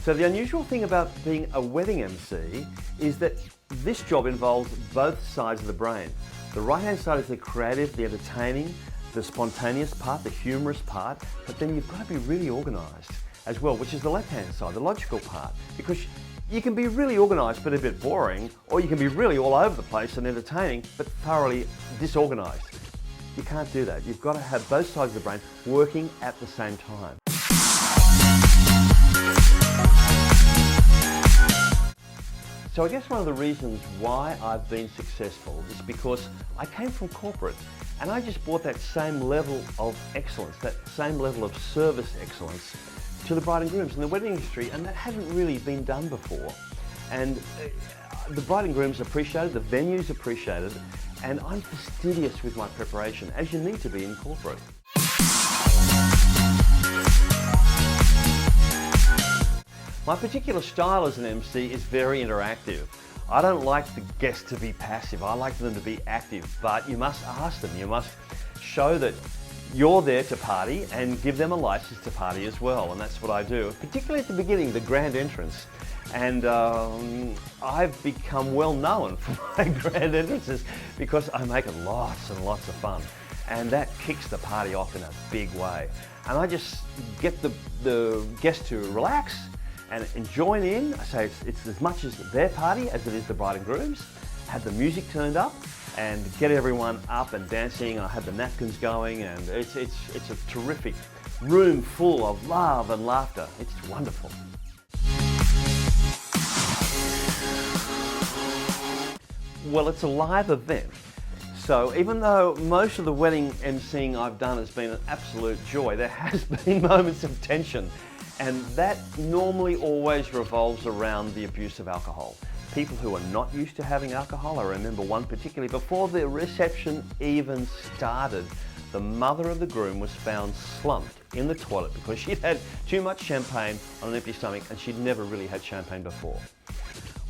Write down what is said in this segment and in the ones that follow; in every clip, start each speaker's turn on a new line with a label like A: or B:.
A: So the unusual thing about being a wedding MC is that this job involves both sides of the brain. The right-hand side is the creative, the entertaining, the spontaneous part, the humorous part, but then you've got to be really organised as well, which is the left-hand side, the logical part, because you can be really organised but a bit boring, or you can be really all over the place and entertaining but thoroughly disorganised. You can't do that. You've got to have both sides of the brain working at the same time. So I guess one of the reasons why I've been successful is because I came from corporate and I just brought that same level of excellence, that same level of service excellence to the bride and grooms in the wedding industry, and that hadn't really been done before. And the bride and grooms appreciated, the venues appreciated, and I'm fastidious with my preparation, as you need to be in corporate. My particular style as an MC is very interactive. I don't like the guests to be passive, I like them to be active, but you must ask them, you must show that you're there to party and give them a license to party as well, and that's what I do, particularly at the beginning, the grand entrance. And I've become well known for my grand entrances because I make it lots and lots of fun, and that kicks the party off in a big way. And I just get the guests to relax and join in. I say it's as much as their party as it is the bride and groom's. Have the music turned up and get everyone up and dancing. I have the napkins going, and it's a terrific room full of love and laughter. It's wonderful. Well, it's a live event. So even though most of the wedding emceeing I've done has been an absolute joy, there has been moments of tension. And that normally always revolves around the abuse of alcohol. People who are not used to having alcohol, I remember one particularly, before the reception even started, the mother of the groom was found slumped in the toilet because she'd had too much champagne on an empty stomach, and she'd never really had champagne before.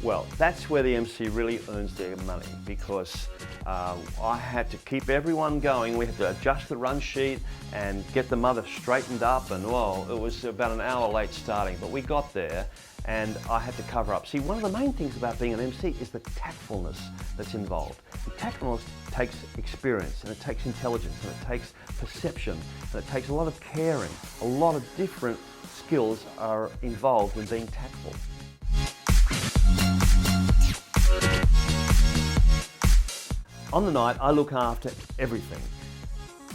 A: Well, that's where the MC really earns their money, because I had to keep everyone going. We had to adjust the run sheet and get the mother straightened up, and well, it was about an hour late starting, but we got there and I had to cover up. See, one of the main things about being an MC is the tactfulness that's involved. The tactfulness takes experience, and it takes intelligence, and it takes perception, and it takes a lot of caring. A lot of different skills are involved in being tactful. On the night, I look after everything,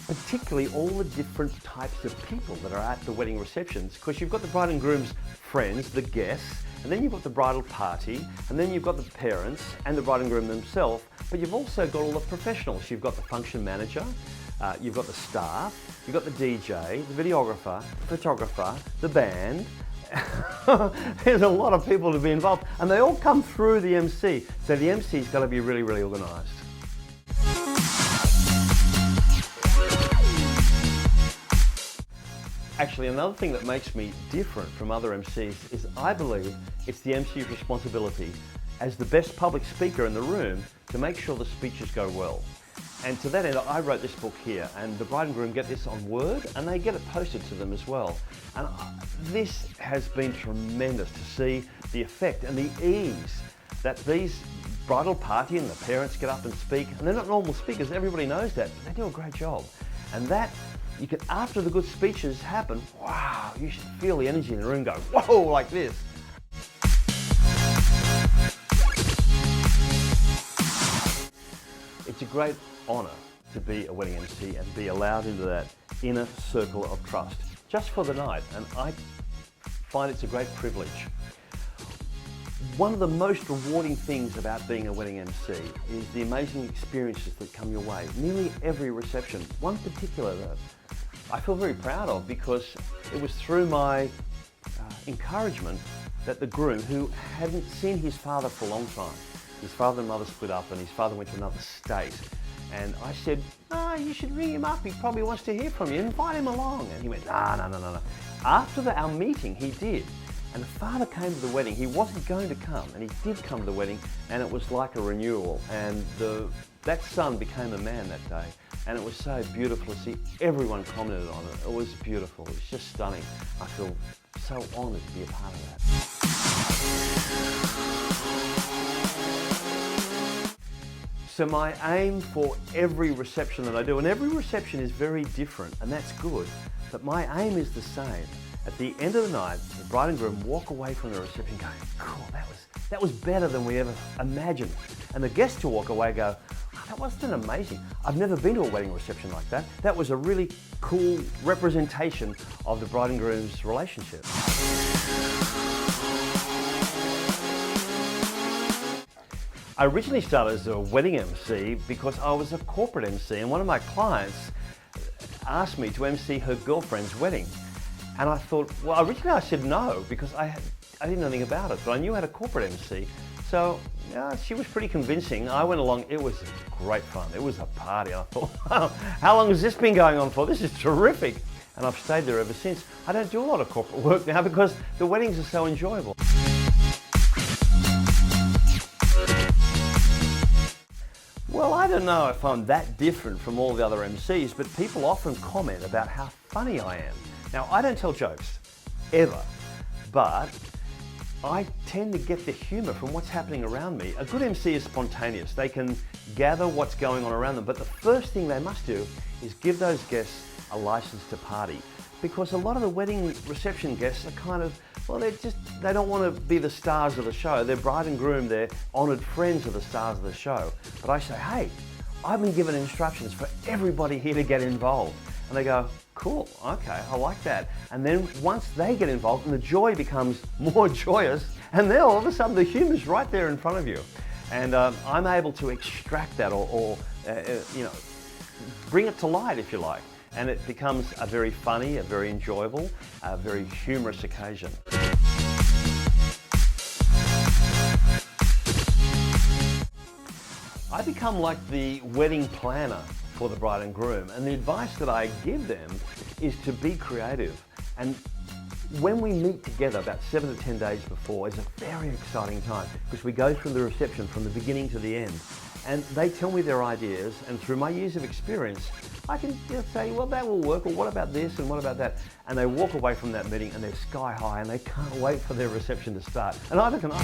A: particularly all the different types of people that are at the wedding receptions, because you've got the bride and groom's friends, the guests, and then you've got the bridal party, and then you've got the parents and the bride and groom themselves, but you've also got all the professionals. You've got the function manager, you've got the staff, you've got the DJ, the videographer, the photographer, the band. There's a lot of people to be involved, and they all come through the MC, so the MC's got to be really, really organised. Actually, another thing that makes me different from other MCs is I believe it's the MC's responsibility as the best public speaker in the room to make sure the speeches go well. And to that end, I wrote this book here, and the bride and groom get this on Word, and they get it posted to them as well. And this has been tremendous to see the effect and the ease that these bridal party and the parents get up and speak. And they're not normal speakers, everybody knows that, but they do a great job. And that, you can, after the good speeches happen, wow, you should feel the energy in the room go, whoa, like this. It's a great honour to be a wedding MC and be allowed into that inner circle of trust, just for the night, and I find it's a great privilege. One of the most rewarding things about being a wedding MC is the amazing experiences that come your way. Nearly every reception, one particular that I feel very proud of, because it was through my encouragement that the groom, who hadn't seen his father for a long time, his father and mother split up and his father went to another state, and I said, you should ring him up, he probably wants to hear from you, invite him along. And he went, no. After our meeting, he did. And the father came to the wedding. He wasn't going to come, and he did come to the wedding, and it was like a renewal. And that son became a man that day. And it was so beautiful to see everyone commented on it. It was beautiful. It was just stunning. I feel so honoured to be a part of that. So my aim for every reception that I do, and every reception is very different, and that's good, but my aim is the same. At the end of the night, the bride and groom walk away from the reception going, cool, that was better than we ever imagined. And the guests to walk away go, oh, that wasn't amazing. I've never been to a wedding reception like that. That was a really cool representation of the bride and groom's relationship. I originally started as a wedding MC because I was a corporate MC, and one of my clients asked me to MC her girlfriend's wedding. And I thought, well, originally I said no because I didn't know anything about it, but I knew I had a corporate MC. So yeah, she was pretty convincing. I went along, it was great fun. It was a party. And I thought, wow, how long has this been going on for? This is terrific. And I've stayed there ever since. I don't do a lot of corporate work now because the weddings are so enjoyable. Well, I don't know if I'm that different from all the other MCs, but people often comment about how funny I am. Now, I don't tell jokes, ever, but I tend to get the humour from what's happening around me. A good MC is spontaneous. They can gather what's going on around them, but the first thing they must do is give those guests a license to party. Because a lot of the wedding reception guests are kind of, well, they don't want to be the stars of the show. They're bride and groom, they're honoured friends of the stars of the show. But I say, hey, I've been given instructions for everybody here to get involved. And they go, cool, okay, I like that. And then once they get involved, and the joy becomes more joyous, and then all of a sudden the humour's right there in front of you. And I'm able to extract that or bring it to light, if you like. And it becomes a very funny, a very enjoyable, a very humorous occasion. I become like the wedding planner for the bride and groom, and the advice that I give them is to be creative. And when we meet together about 7 to 10 days before is a very exciting time because we go through the reception from the beginning to the end. And they tell me their ideas, and through my years of experience, I can just say, well, that will work, or what about this, and what about that? And they walk away from that meeting and they're sky high and they can't wait for their reception to start. And neither can I.